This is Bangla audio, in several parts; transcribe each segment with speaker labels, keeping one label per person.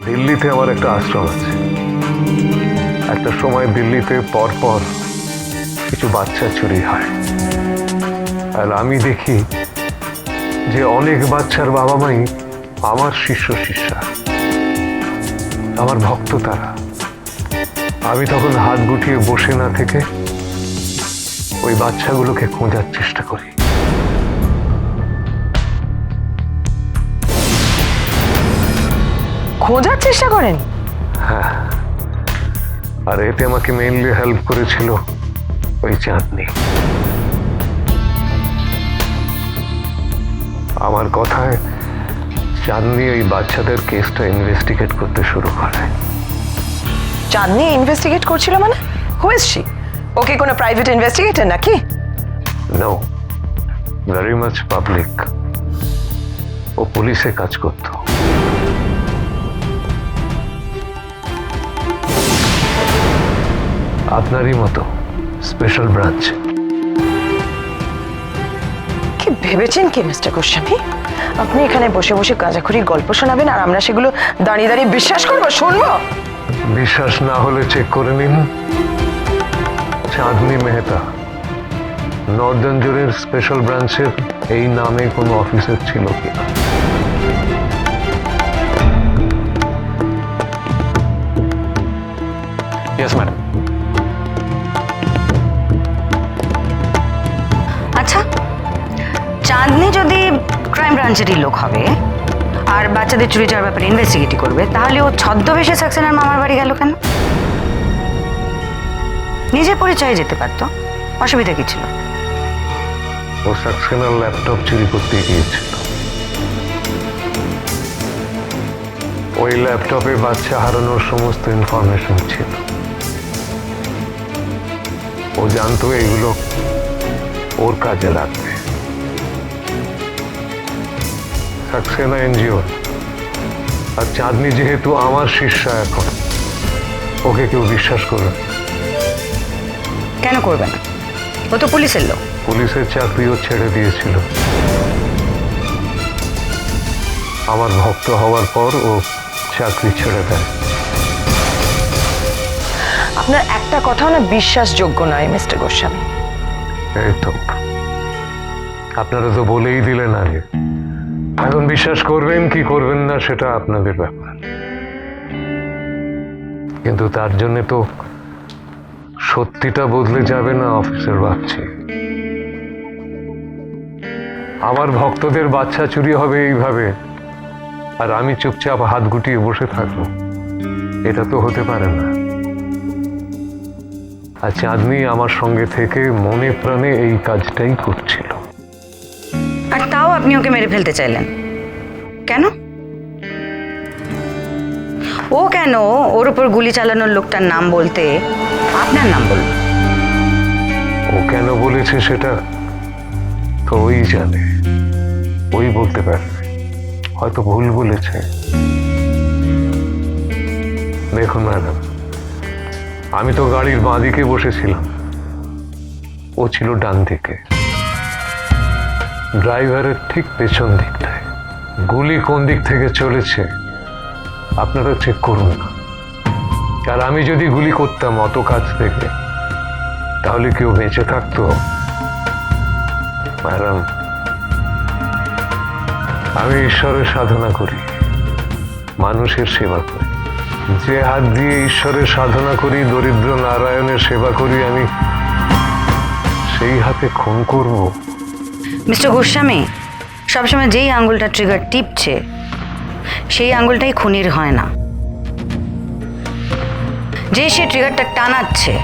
Speaker 1: দিল্লিতে আমার একটা আশ্রম আছে। একটা সময় দিল্লিতে পরপর কিছু বাচ্চা চুরি হয়, আর আমি দেখি যে অনেক বাচ্চার বাবা মাই আমার শিষ্য শিষ্যা, আমার ভক্ত তারা। আমি তখন হাত গুটিয়ে বসে না থেকে ওই বাচ্চাগুলোকে খোঁজার চেষ্টা করি।
Speaker 2: খোঁজার চেষ্টা করেন?
Speaker 1: হ্যাঁ, আর এতে আমাকে মেইনলি হেল্প করেছিল ওই চাঁদনি। আমার কথায় চাঁদনি ওই বাচ্চাদের কেসটা ইনভেস্টিগেট করতে শুরু করে।
Speaker 2: চাঁদনি ইনভেস্টিগেট করছিল মানে? Who is she? ওকে কোনো প্রাইভেট ইনভেস্টিগেটর নাকি?
Speaker 1: No, very much public. ও পুলিশে কাজ করত। আপনারই মতো স্পেশাল ব্রাঞ্চ।
Speaker 2: কি ভেবেছেন কি মিস্টার গোস্বামী? আপনি এখানে বসে বসে গাঁজাখুরির গল্প শোনাবেন আর আমরা সেগুলো দাঁড়িয়ে দাঁড়িয়ে বিশ্বাস করবো, শুনবো?
Speaker 1: বিশ্বাস না হলে চেক করে নিন। চাঁদনি মেহতা নর্দার্ন জোনের স্পেশাল ব্রাঞ্চের এই নামে কোনো অফিসার ছিল কিনা।
Speaker 3: Yes madam.
Speaker 4: আচ্ছা, চাঁদনি যদি ক্রাইম ব্রাঞ্চেরই লোক হবে আর বাচ্চাদের চুরি যাওয়ার ব্যাপারে ইনভেস্টিগেট করবে, তাহলে ও ছদ্মবেশে সাক্সেনার মামার বাড়ি গেল কেন? নিজের পরিচয়ে যেতে পারতো, অসুবিধা কি ছিল?
Speaker 1: ও সাক্সেনার ল্যাপটপ চুরি করতে গিয়েছিল। ওই ল্যাপটপে বাচ্চা হারানোর সমস্ত ইনফরমেশন ছিল। ও জানতো এগুলো ওর কাজে লাগবে। সাক্সেনা এনজিও আর চাঁদনি যেহেতু আমার শিষ্যা, এখন ওকে কেউ বিশ্বাস করবে না।
Speaker 4: কেন করবে না? ও তো পুলিশের লোক।
Speaker 1: পুলিশের চাকরিও ছেড়ে দিয়েছিল। আমার ভক্ত হওয়ার পর ও চাকরি ছেড়ে দেয়।
Speaker 2: আপনার একটা কথাও না বিশ্বাসযোগ্য নয় মিস্টার গোস্বামী।
Speaker 1: এই তো, আপনারা তো বলেই দিলেন আগে। এখন বিশ্বাস করবেন কি করবেন না সেটা আপনাদের ব্যাপার, কিন্তু তার জন্য তো সত্যিটা বদলে যাবে না অফিসার। ভাবছি আমার ভক্তদের বাচ্চা চুরি হবে এইভাবে আর আমি চুপচাপ হাত গুটিয়ে বসে থাকবো, এটা তো হতে পারে না। আর চাঁদনি আমার সঙ্গে থেকে মনে প্রাণে এই কাজটাই করছিল।
Speaker 4: আর তাও আপনি ওকে মেরে ফেলতে চাইলেন কেন? ও কেন ওর উপর গুলি চালানোর লোকটার নাম বলতে আপনার নাম বলল?
Speaker 1: ও কেন বলেছে সেটা তো ওই জানে, ওই বলতে পারবে। হয়তো ভুল বলেছে। দেখুন ম্যাডাম, আমি তো গাড়ির বাঁ দিকে বসেছিলাম, ও ছিল ডান দিকে, ড্রাইভারের ঠিক পেছন দিকটায়। গুলি কোন দিক থেকে চলেছে আপনারা চেক করুন না। আর আমি যদি গুলি করতাম অত কাছ থেকে, তাহলে কেউ বেঁচে থাকতো? ম্যাডাম, আমি ঈশ্বরের সাধনা করি, মানুষের সেবা করি। যে হাত দিয়ে ঈশ্বরের সাধনা করি, দরিদ্র নারায়ণের সেবা করি, আমি সেই হাতে খুন করব?
Speaker 4: মিস্টার গোস্বামী, সবসময় যেই আঙ্গুলটা ট্রিগার টিপছে সেই আঙ্গুলটাই খুনির হয় না। যে সে ট্রিগারটা টানাচ্ছে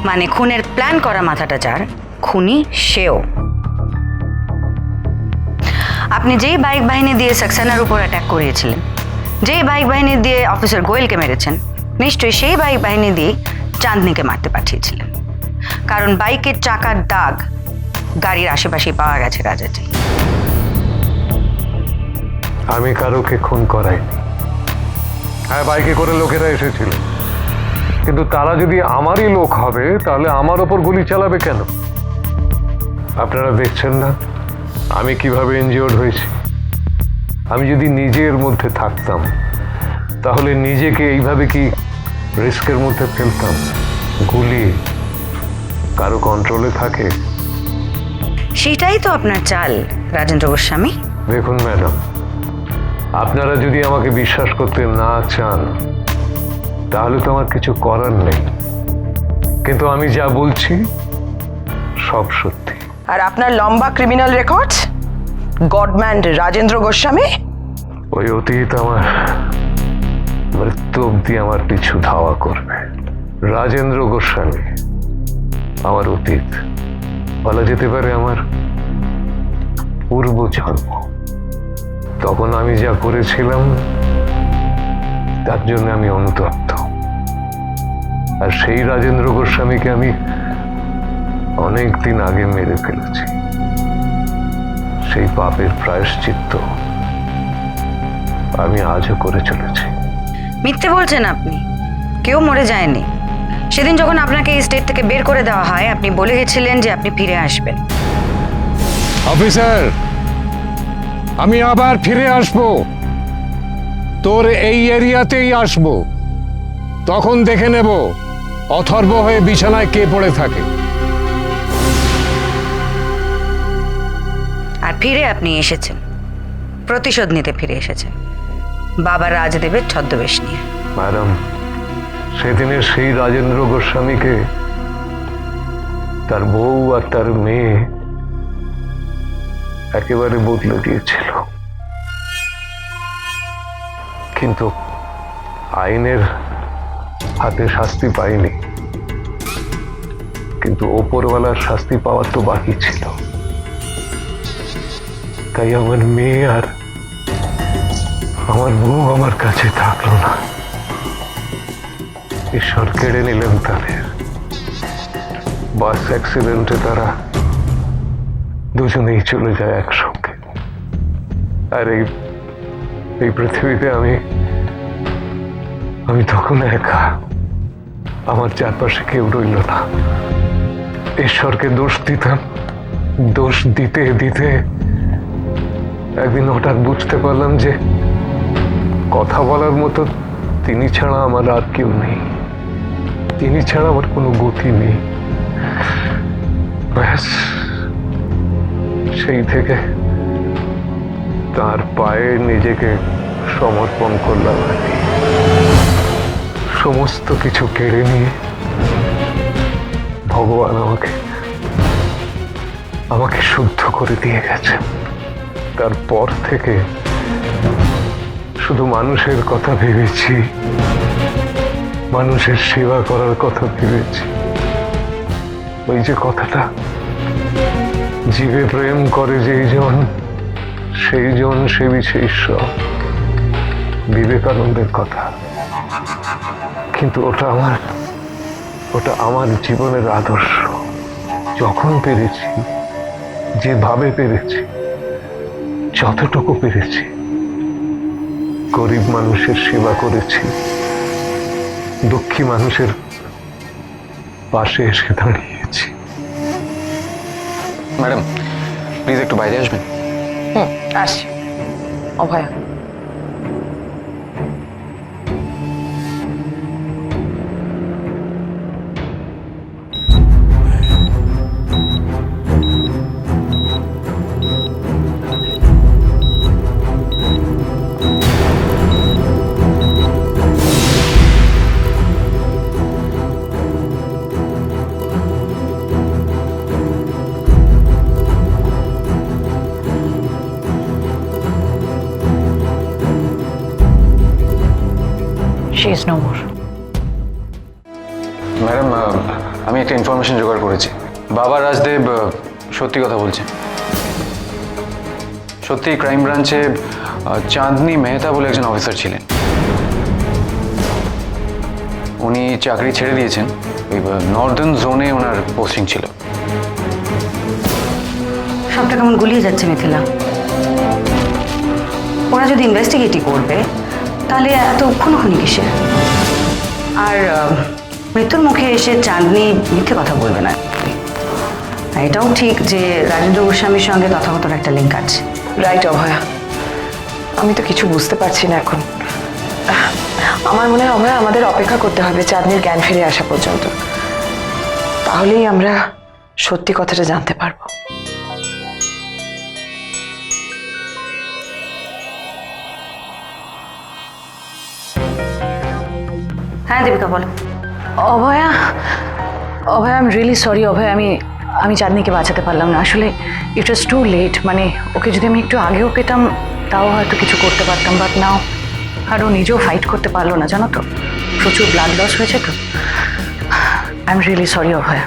Speaker 4: মানে খুনের প্ল্যান করা মাথাটা যার, খুনি সেও। আপনি যেই বাইক বাহিনী দিয়ে সাক্সেনার উপর অ্যাটাক করিয়েছিলেন, যেই বাইক বাহিনী দিয়ে অফিসার গোয়েলকে মেরেছেন, নিশ্চয়ই সেই বাইক বাহিনী দিয়ে চাঁদনিকে মারতে পাঠিয়েছিলেন। কারণ বাইকের চাকার দাগ গাড়ির আশেপাশে পাওয়া গেছে রাজাজি।
Speaker 1: আমি কারোকে খুন করাইনি। হ্যাঁ, বাইকে করে লোকেরা এসেছিল, কিন্তু তারা যদি আমারই লোক হবে তাহলে আমার ওপর গুলি চালাবে কেন? আপনারা দেখছেন না আমি কিভাবে ইনজিওর্ড হয়েছি? আমি যদি নিজের মধ্যে থাকতাম তাহলে নিজেকে এইভাবে কি রিস্কের মধ্যে ফেলতাম? গুলি কারো কন্ট্রোলে থাকে?
Speaker 4: সেটাই তো আপনার চাল রাজেন্দ্র গোস্বামী।
Speaker 1: দেখুন ম্যাডাম, আপনারা যদি আমাকে বিশ্বাস করতে না চান তাহলে তো আমার কিছু করার নেই, কিন্তু আমি যা বলছি সব সত্যি।
Speaker 2: আর আপনার লম্বা criminal record, godman Rajendra Goswami.
Speaker 1: ওই অতীত আমার মৃত্যু অব্দি আমার পিছু ধাওয়া করবে। রাজেন্দ্র গোস্বামী আমার অতীত, বলা যেতে পারে আমার পূর্ব জন্ম। তখন আমি যা করেছিলাম তার জন্য আমি অনুতপ্ত, আর সেই রাজেন্দ্র গোস্বামীকে আমি অনেক দিন আগে মেরে ফেলেছি। সেই পাপের প্রায়শ্চিত্ত আমি আজও করে চলেছি।
Speaker 4: মিথ্যে বলছেন আপনি, কেউ মরে যায়নি। সেদিন যখন আপনাকে এই স্টেট থেকে বের করে দেওয়া হয়, আপনি বলে গেছিলেন যে আপনি ফিরে আসবেন।
Speaker 3: অফিসার, আমি আবার ফিরে আসব, তোর এই এরিয়াতেই আসব। তখন দেখে নেব অথর্ব হয়ে বিছানায় কে পড়ে থাকে।
Speaker 4: আর ফিরে আপনি এসেছেন, প্রতিশোধ নিতে ফিরে এসেছেন, বাবা রাজদেবের ছদ্মবেশ নিয়ে।
Speaker 1: ম্যাডাম, সেদিনের সেই রাজেন্দ্র গোস্বামীকে তার বউ আর তার মেয়ে একেবারে বদলে দিয়েছিল, কিন্তু আইনের হাতে শাস্তি পাইনি। কিন্তু ওপরওয়ালার শাস্তি পাওয়ার তো বাকি ছিল। তাই আমার মেয়ে আর আমার বউ আমার কাছে থাকলো না। ঈশ্বর কেড়ে নিলেন তাদের। বাস অ্যাক্সিডেন্টে তারা দুজনেই চলে যায় একসঙ্গে। আর এই পৃথিবীতে আমি তখন একা, আমার চারপাশে কেউ রইল না। ঈশ্বরকে দোষ দিতাম, দোষ দিতে দিতে একদিন হঠাৎ বুঝতে পারলাম যে কথা বলার মতো তিনি ছাড়া আমার আর কেউ নেই, তিনি ছাড়া আমার কোনো গতি নেই। ব্যাস, সেই থেকে তার পায়ে নিজেকে সমর্পণ করলাম। সমস্ত কিছু কেড়ে নিয়ে ভগবান আমাকে শুদ্ধ করে দিয়ে গেছে। তারপর থেকে শুধু মানুষের কথা ভেবেছি, মানুষের সেবা করার কথা ভেবেছি। ওই যে কথাটা, জীবে প্রেম করে যেই জন সেই জন সেবিছে ঈশ্বর, বিবেকানন্দের কথা। কিন্তু ওটা আমার জীবনের আদর্শ। যখন পেরেছি, যেভাবে পেরেছি, যতটুকু পেরেছি, গরিব মানুষের সেবা করেছি, দুঃখী মানুষের পাশে এসে দাঁড়িয়েছি।
Speaker 5: ম্যাডাম, প্লিজ একটু বাইরে আসবেন।
Speaker 2: আসছি। অভয়া, she is no more.
Speaker 5: Madam, আমি একটা ইনফরমেশন জোগাড় করেছি। বাবা রাজদেব সত্যি কথা বলছেন। সত্যি ক্রাইম ব্রাঞ্চে চাঁদনি মেহতা বলে একজন অফিসার ছিলেন। উনি চাকরি ছেড়ে দিয়েছেন, ওই নর্দার্ন জোনে ওনার পোস্টিং ছিল।
Speaker 4: সবটা কেমন গুলিয়ে যাচ্ছে মিথিলা। ওরা যদি ইনভেস্টিগেটই করবে তাহলে এত খুনোখুনি কিসের? আর মৃত্যুর মুখে এসে চাঁদনি মিথ্যে কথা বলবে না। এটাও ঠিক যে রাজেন্দ্র গোস্বামীর সঙ্গে তথাগতর একটা লিঙ্ক আছে।
Speaker 2: রাইট অভয়া, আমি তো কিছু বুঝতে পারছি না এখন। আমার মনে হয় অভয়া আমাদের অপেক্ষা করতে হবে চাঁদনির জ্ঞান ফিরে আসা পর্যন্ত, তাহলেই আমরা সত্যি কথাটা জানতে পারবো।
Speaker 4: হ্যাঁ দীপিকা বলো।
Speaker 6: অভয়া, অভয়া আই এম রিয়েলি সরি অভয়া, আমি চাঁদনিকে বাঁচাতে পারলাম না। আসলে ইট ওয়াজ টু লেট। মানে ওকে যদি আমি একটু আগেও পেতাম তাও হয়তো কিছু করতে পারতাম, বাট নাও আর ও নিজেও ফাইট করতে পারলো না, জানো তো, প্রচুর ব্লাড লস হয়েছে তো। আই এম রিয়েলি সরি অভয়া।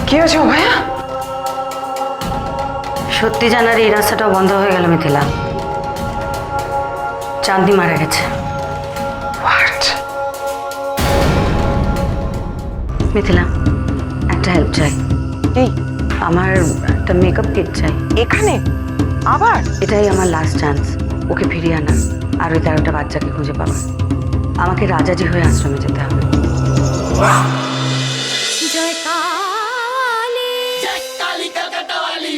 Speaker 2: কি হয়েছে অভয়া?
Speaker 4: সত্যি জানার এই রাস্তাটাও বন্ধ হয়ে গেল মিথিলা। চাঁদনি মারা গেছে।
Speaker 2: What?
Speaker 4: মিথিলা, একটা হেল্প চাই।
Speaker 2: কি?
Speaker 4: আমার একটা মেকআপ কিট চাই।
Speaker 2: এখানে আবার?
Speaker 4: এটাই আমার লাস্ট চান্স ওকে ফিরিয়ে আনা আর ওই 13টা বাচ্চাকে খুঁজে পাওয়া। আমাকে রাজাজি হয়ে আশ্রমে যেতে হবে।
Speaker 7: জয় কালী জয় কালী কলকাতা वाली